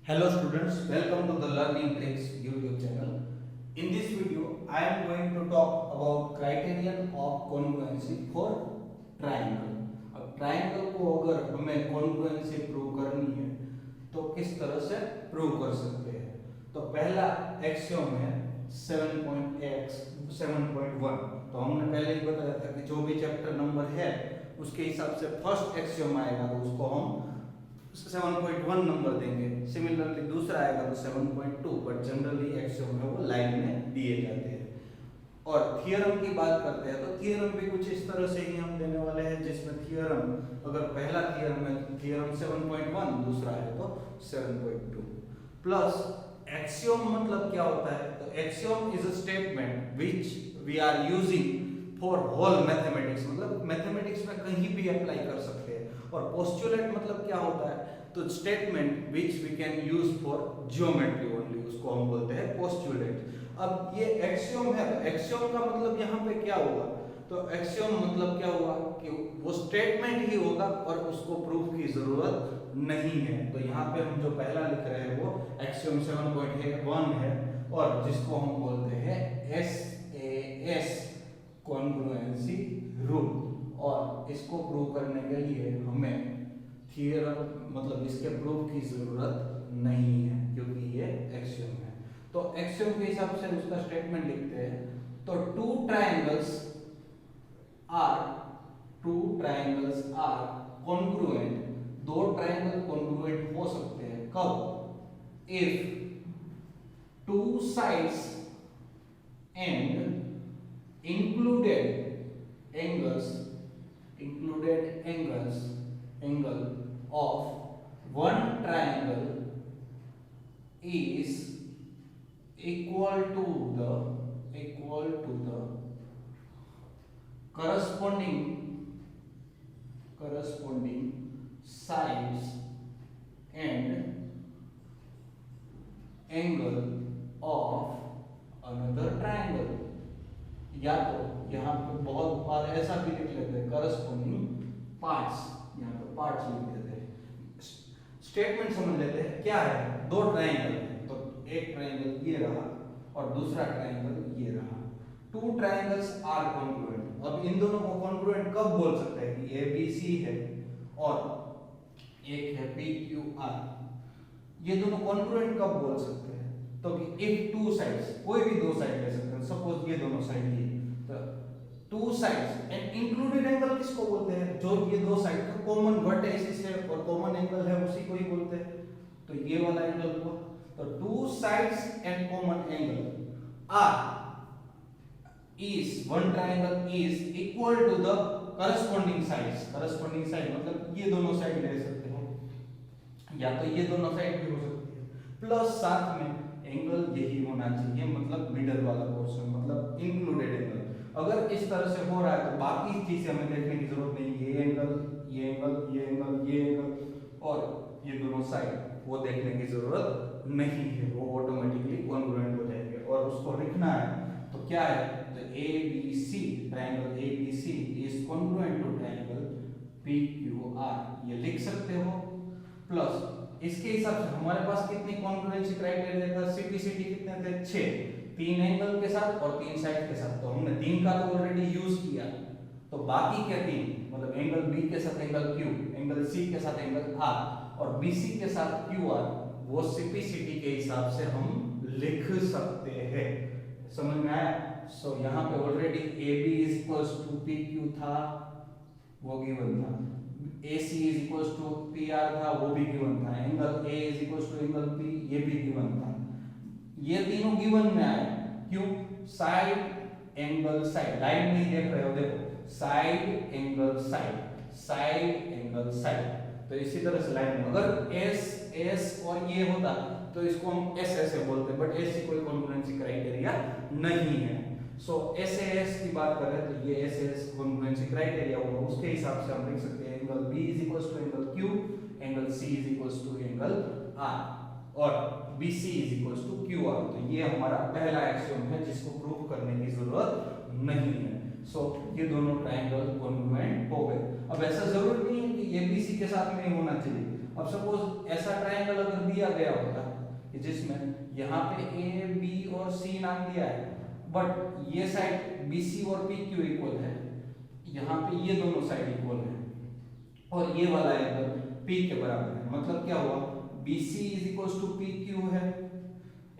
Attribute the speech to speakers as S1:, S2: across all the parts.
S1: Hello students, welcome to the Learning Tricks YouTube channel. In this video, I am going to talk about criterion of congruency for triangle. अब triangle को अगर हमें congruency prove करनी है तो किस तरह से प्रूव कर सकते हैं? तो पहला एक्सियोम है 7.1। तो हमने पहले ही बताया था कि जो भी चैप्टर नंबर है उसके हिसाब से फर्स्ट एक्सियोम आएगा तो उसको हम 7.1 नंबर देंगे। सिमिलरली दूसरा आएगा तो 7.2, बट जनरली एक्सियोम में वो लाइन में दिए जाते हैं। और थियरम की बात करते हैं तो थियरम भी कुछ इस तरह से ही हम देने वाले हैं, जिसमें थियरम अगर पहला थियरम है तो थियरम 7.1, दूसरा है तो 7.2 प्लस एक्सियोम मतलब क्या होता है? तो axiom is a statement which we are using for whole mathematics, मतलब मैथमेटिक्स में कहीं भी अप्लाई कर सकते हैं। और पोस्टुलेट मतलब क्या होता है? तो statement which we can use for geometry only, उसको हम बोलते हैं पोस्टुलेट। अब ये एक्सियोम है, एक्सियोम का मतलब यहाँ पे क्या हुआ? तो एक्सियोम मतलब क्या हुआ कि वो स्टेटमेंट ही होगा और उसको प्रूफ की जरूरत नहीं है। तो यहाँ पे हम जो पहला लिख रहे हैं वो एक्सियोम 7.1 है और जिसको हम बोलते हैं SAS कॉन्ग्रुएंसी रूल। और इसको प्रूव करने के लिए हमें थियरम मतलब इसके प्रूफ की जरूरत नहीं है क्योंकि ये एक्सियोम है। तो एक्सियोम के हिसाब से उसका स्टेटमेंट लिखते हैं। तो टू ट्रायंगल्स आर कॉन्ग्रुएंट, दो ट्रायंगल कॉन्ग्रुएंट हो सकते हैं कब? If two sides and angle of one triangle is equal to the corresponding sides and angle of another triangle। या तो यहाँ पे बहुत बार ऐसा भी लिख लेते हैं करस्पॉन्डिंग पार्ट्स, यहाँ पे पार्ट्स लिख देते हैं। स्टेटमेंट समझ लेते हैं क्या है। दो ट्रायंगल है तो एक ट्रायंगल ये रहा और दूसरा ट्रायंगल ये रहा। Two triangles are congruent. अब इन दोनों को कॉन्ग्रुएंट कब बोल सकते हैं कि ABC है और एक है PQR, ये दोनों कॉन्ग्रुएंट कब बोल सकते हैं? तो कि इफ टू साइड्स, कोई भी दो साइड ले सकते हैं, सपोज ये दोनों साइड ये, तो two sides and included angle किसको बोलते हैं? जो ये दो साइड का कॉमन वर्टेक्स है और कॉमन एंगल है उसी को ही बोलते हैं। तो ये वाला एंगल हुआ। तो two sides and common angle are is one triangle is equal to the corresponding sides. Corresponding side मतलब ये दोनों साइड ले सकते हो या तो ये दोनों साइड भी हो सकती है, प्लस साथ में एंगल यही होना चाहिए, मतलब मिडल वाला पोर्शन, मतलब इंक्लूडेड एंगल। अगर इस तरह से हो रहा है तो बाकी चीजें हमें देखने की जरूरत नहीं। ये एंगल, ये एंगल, ये एंगल, ये एंगल और ये दोनों साइड वो देखने की जरूरत नहीं है, वो ऑटोमेटिकली कॉन्ग्रुएंट हो जाएंगे। और उसको लिखना है तो क्या है? तो ABC, triangle ABC is congruent to triangle PQR, ये लिख सकते हो। प्लस इसके हिसाब से हमारे पास कितनी कॉन्ग्रुएंसी क्राइटेरिया था? CPCT कितने थे? 6, 3 एंगल के साथ और 3 साइड के साथ। तो हमने 3 का तो ऑलरेडी यूज किया, तो बाकी क्या 3 मतलब एंगल B के साथ एंगल Q, एंगल C के साथ एंगल R और BC के साथ QR, वो CPCT के हिसाब से हम लिख सकते हैं। समझ में आया? सो यहाँ पे already AB is equals to PQ था, वो गिवन था। AC is equals to PR था, वो भी गिवन था। Angle A is equals to angle P, ये भी गिवन था। ये तीनों गिवन में आए। क्यों? साइड एंगल साइड, लाइन में ही देख रहे हो, देखो side angle side, side angle side. तो इसी तरह से लाइन में अगर S और ये होता तो इसको हम SS से बोलते, बट ऐसी कोई कॉन्ग्रुएंसी क्राइटेरिया नहीं है। सो SAS की बात करें तो ये SAS कॉन्ग्रुएंसी क्राइटेरिया होगा, उसके हिसाब से हम लिख सकते हैं angle B is equals to angle Q, angle C is equals to angle R और BC is equals to QR। तो ये हमारा पहला एक्सियोम है जिसको प्रूव करने की जरूरत नहीं है। सो ये दोनों ट्रायंगल कॉन्ग्रुएंट हो गए। अब ऐसा जरूर नहीं है कि ABC के साथ में होना चाहिए। अब सपोज ऐसा ट्रायंगल अगर दिया दिया गया होता कि जिसमें यहाँ पे ए बी और सी नाम दिया है, बट ये साइड बी सी और पी क्यू इक्वल है, यहाँ पे ये दोनों साइड इक्वल है और ये वाला एंगल पी के बराबर है। मतलब क्या हुआ, B C is equal to P Q है,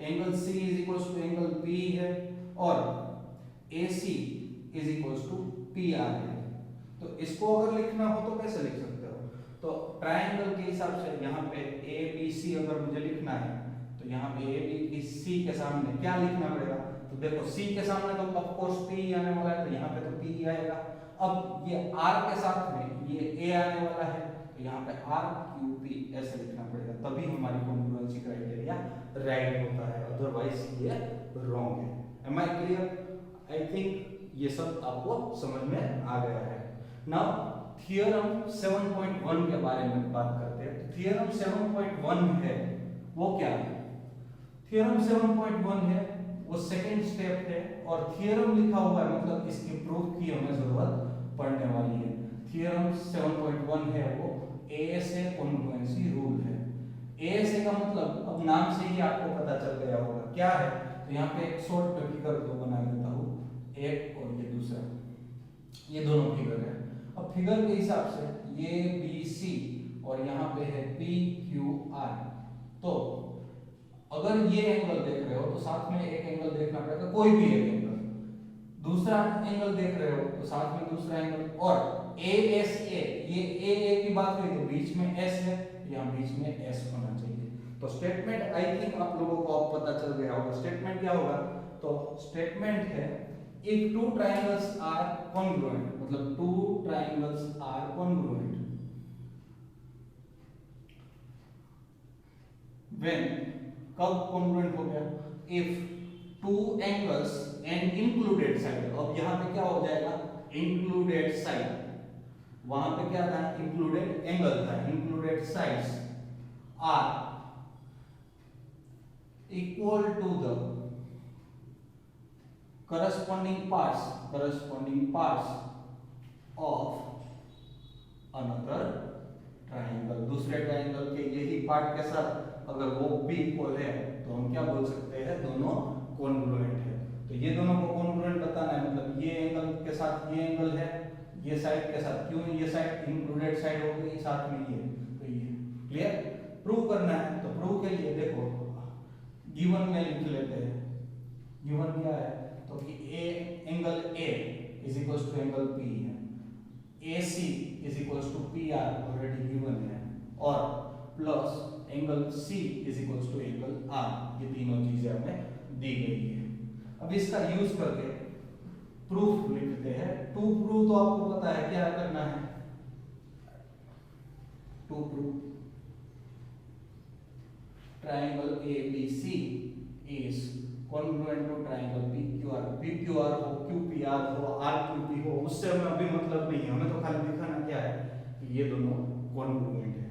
S1: angle C is equal to angle P है और A C is equal to P R है। तो इसको अगर लिखना हो तो कैसे लिख सकते हो, तो ट्राइंगल के हिसाब से यहाँ पे ए बी सी अगर मुझे लिखना है तो यहाँ पे ए बी की सी के सामने क्या लिखना पड़ेगा, तो देखो सी के सामने तो ऑफ कोर्स पी आने वाला है, तो यहाँ पे तो पी आएगा। अब ये आर के साथ में ये ए आने वाला है, तो यहाँ पे आर क्यू पी ऐसे लिखना पड़ेगा, तभी हमारी कॉन्ग्रुएंसी क्राइटेरिया राइट होता है, अदरवाइज ये रॉन्ग है। Am I clear? I think ये सब आपको समझ में आ गया है। नाउ थ्योरम 7.1 के बारे में बात करते हैं। तो थ्योरम 7.1 है वो क्या है? थ्योरम 7.1 है वो सेकंड स्टेप है और थ्योरम लिखा हुआ है मतलब इसके प्रूफ की हमें जरूरत पड़ने वाली है। थ्योरम 7.1 है वो एएसए कॉन्ग्रुएंसी रूल है। एएसए का मतलब अब नाम से ही आपको पता चल गया होगा क्या है। तो यहाँ पे एक शॉर्ट फिगर दो बना देता हूँ, एक और ये दूसरा, ये दोनों फिगर है। अब फिगर के हिसाब से ये बी सी और यहाँ पे है पी क्यू आर, तो अगर ये एंगल देख रहे हो तो साथ में एक एंगल देखना पड़ेगा, कोई भी एक एंगल। दूसरा एंगल देख रहे हो तो साथ में दूसरा एंगल, और ए एस ए, ये ए की बात हुई तो बीच में एस है, यहाँ बीच में एस होना चाहिए। तो स्टेटमेंट आई थिंक आप लोगों को अब पता चल गया होगा। स्टेटमेंट क्या होगा, तो स्टेटमेंट है if two triangles are congruent, मतलब two triangles are congruent when, कब कॉन्ग्रुएंट हो गया, if two angles and included side. अब यहां पे क्या हो जाएगा, इंक्लूडेड साइड, वहां पे क्या था, इंक्लूडेड एंगल था, included sides are equal to the corresponding parts of another triangle। दूसरे ट्राइंगल के यही पार्ट के साथ अगर वो भी इक्वल है तो हम क्या बोल सकते हैं, दोनों कॉन्ग्रुएंट है। तो ये दोनों को कॉन्ग्रुएंट बताना है, मतलब ये एंगल के साथ ये एंगल है, ये साइड के साथ, क्यों ये साइड इंक्लूडेड साइड हो गई, साथ में ये, तो ये क्लियर। प्रूव करना है तो प्रूव के लिए देखो गिवन में लिख लेते हैं। गिवन क्या है, तो कि A angle A is equal to angle P है, A C is equal to P R already given है, और plus angle C is equal to angle R, ये तीनों चीजें हमें दी गई है। अब इसका यूज करके प्रूफ लिखते हैं। टू प्रूफ तो आपको पता है क्या करना है, to proof triangle A B C is congruent to triangle PQR, PQR हो, QPR हो, RQP हो, उससे हमें अभी मतलब नहीं है, हमें तो खाली दिखाना क्या है कि ये दोनों congruent है।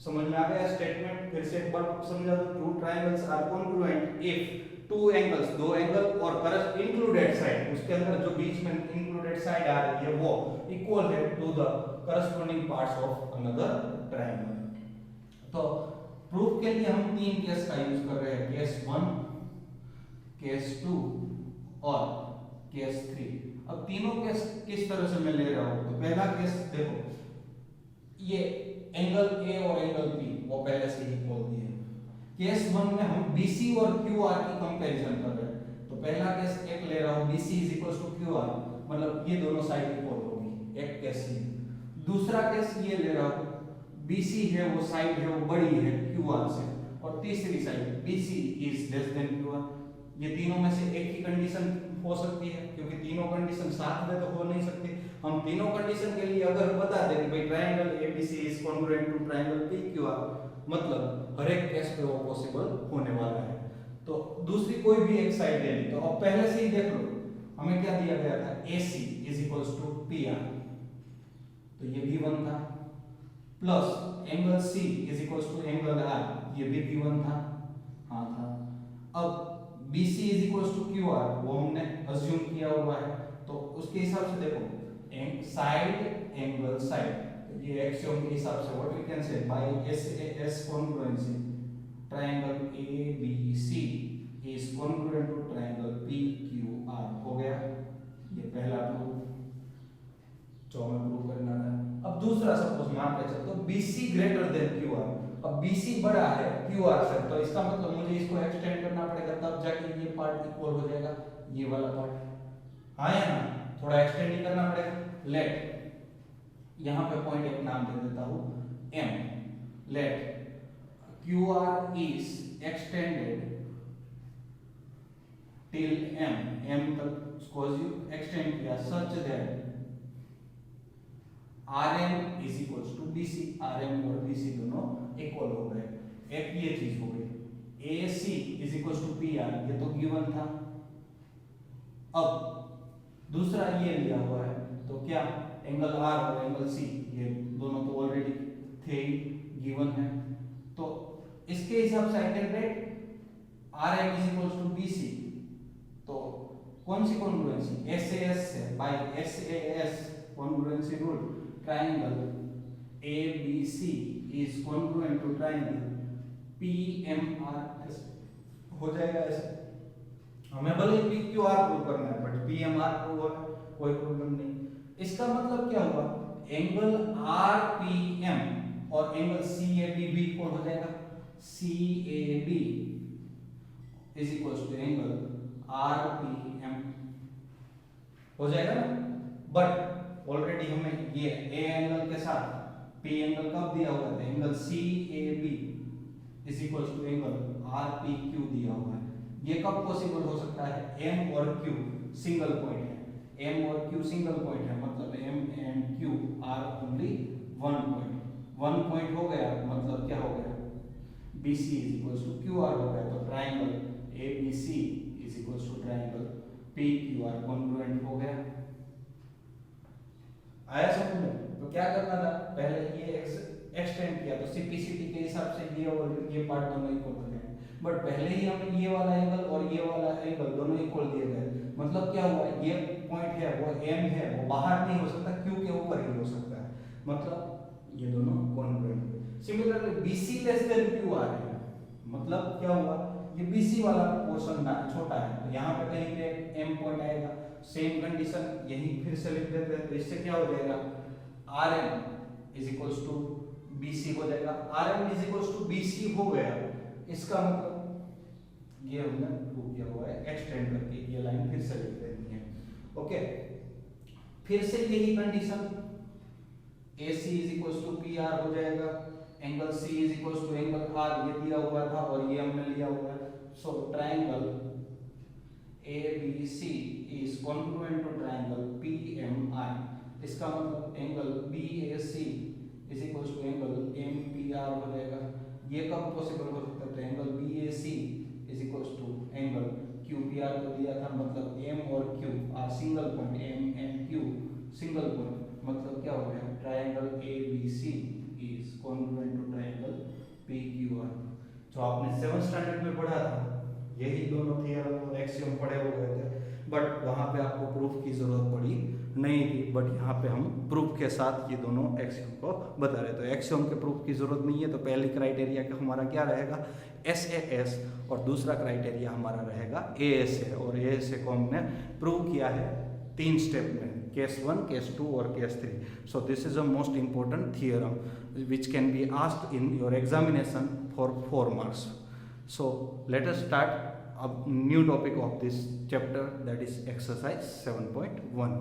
S1: समझ में आ गया स्टेटमेंट? फिर से एक बार समझा दो, two triangles are congruent if two angles, दो एंगल और करस इंक्लूडेड साइड, उसके अंदर जो बीच में इंक्लूडेड साइड आ रही है वो इक्वल है to the corresponding parts of another triangle. तो प्रूफ के लिए हम तीन केस का यूज कर रहे हैं, केस 1, केस 2 और केस 3। अब तीनों केस किस तरह से मैं ले रहा हूं, तो पहला केस देखो, ये एंगल ए और एंगल पी वो पहले से ही बोल दिए। केस 1 में हम BC और QR की कंपैरिजन कर रहे हैं, तो पहला केस एक ले रहा हूं, BC is equal to QR, मतलब ये दोनों साइड इक्वल होगी, एक केस ये। दूसरा केस ये ले रहा हूं, BC है वो साइड है वो बड़ी है QR से, और तीसरी side BC is less than QR। ये तीनों में से एक ही कंडीशन हो सकती है, क्योंकि तीनों कंडीशन साथ में तो हो नहीं सकती। हम तीनों कंडीशन के लिए अगर बता दें कि भाई triangle ABC is congruent to triangle PQR, मतलब हर एक केस पे वो पॉसिबल होने वाला है। तो दूसरी कोई भी एक साइड ले ली, तो अब पहले से ही देख लो हमें क्या दिया गया था, AC is equals to PR, तो ये भी 1 था, plus angle C is equals to angle R, ये भी 1 था, हाँ था। अब BC is equals to QR वो हमने अज्यूम किया हुआ है, तो उसके हिसाब से देखो साइड एंगल साइड, ये एक्सियोम के हिसाब से what we can say by SAS congruency triangle ABC is congruent to triangle PQR हो गया। ये पहला प्रूफ जो हमें प्रूव करना है। अब दूसरा सपोज मान के चलो BC ग्रेटर देन QR। अब BC बड़ा है QR से, तो इसका मतलब मुझे इसको एक्सटेंड करना पड़ेगा, तब जाके ये पार्ट इक्वल हो जाएगा ये वाला पार्ट। हाँ या ना, थोड़ा एक्सटेंड ही करना पड़ेगा। लेट यहां पे पॉइंट एक नाम दे देता हूं M। Let QR is extended till M तक एक्सटेंड किया such that RM is equals to BC। RM और BC दोनों इक्वल हो गए। एक ये चीज हो गई। AC is equals to PR, ये तो गिवन था। अब दूसरा ये लिया हुआ है, तो क्या एंगल R और एंगल C ये दोनों तो ऑलरेडी थे ही, गिवन है। तो इसके हिसाब से I can write RM is equals to BC। तो कौन सी कॉन्ग्रुएंसी? SAS से by SAS congruency rule triangle ABC is congruent to triangle PMR हो जाएगा ऐसे। हमें भले PQR प्रूव करना है बट PMR प्रूव है, कोई प्रॉब्लम नहीं। इसका मतलब क्या हुआ? एंगल RPM और एंगल CAB भी इक्वल हो जाएगा। CAB is equal to angle RPM हो जाएगा ना। बट ऑलरेडी हमें ये A एंगल के साथ P एंगल कब दिया हुआ था? Angle CAB is equal to angle RPQ दिया हुआ है। ये कब पॉसिबल हो सकता है? M और Q सिंगल पॉइंट है। M और Q सिंगल पॉइंट है, मतलब M and Q are only one point. One point हो गया मतलब क्या हो गया? BC is equal to QR हो गया। तो triangle ABC is equal to triangle PQR congruent हो गया। आया समझ में? तो क्या करना था? पहले ये एक्सटेंड किया तो सिंप्लिसिटी के हिसाब से ये और ये पार्ट दोनों इक्वल हो गए। बट पहले ही हमें ये वाला एंगल और ये वाला एंगल दोनों इक्वल दिए गए। मतलब क्या हुआ? ये पॉइंट है वो M है, वो बाहर नहीं हो सकता, Q के ऊपर ही हो सकता है। मतलब ये दोनों कॉन्ग्रुएंट हुए। Similarly BC less than QR है, मतलब क्या हुआ? ये BC वाला पोर्शन ना छोटा है, तो यहाँ पे कहीं पे M पॉइंट आएगा। सेम कंडीशन यही फिर से लिख देते हैं, तो इससे क्या हो जाएगा? RM is equals to BC हो जाएगा। RM is equals to BC हो गया। इसका मतलब ये हमने प्रूव किया हुआ है एक्सटेंड करके। ये लाइन फिर से लिख देनी है। ओके, फिर से यही condition AC is equals to PR हो जाएगा। Angle C is equals to angle R ये दिया हुआ था और ये हमने लिया हुआ है। So triangle ABC is congruent to triangle PMI। इसका मतलब angle BAC is equals to angle MPR हो जाएगा। ये कब पॉसिबल हो सकता है? तो angle BAC is equals to angle QPR को दिया था, मतलब M और Q are single point, M and Q single point, मतलब क्या हो गया? Triangle ABC is congruent to triangle PQR। जो आपने 7th स्टैंडर्ड में पढ़ा था, यही दोनों थ्योरम और एक्सियम पढ़े हुए थे, बट वहाँ पे आपको प्रूफ की जरूरत पड़ी नहीं थी। बट यहाँ पे हम प्रूफ के साथ ये दोनों एक्सियम को बता रहे। तो एक्सियम के प्रूफ की जरूरत नहीं है। तो पहली क्राइटेरिया का हमारा क्या रहेगा? SAS, और दूसरा क्राइटेरिया हमारा रहेगा ASA। और ASA को हमने प्रूव किया है 3 स्टेप में, केस 1, केस 2 और case 3। So this is a most important theorem which can be asked in your examination for 4 marks. So let us start a new topic of this chapter, that is exercise 7.1.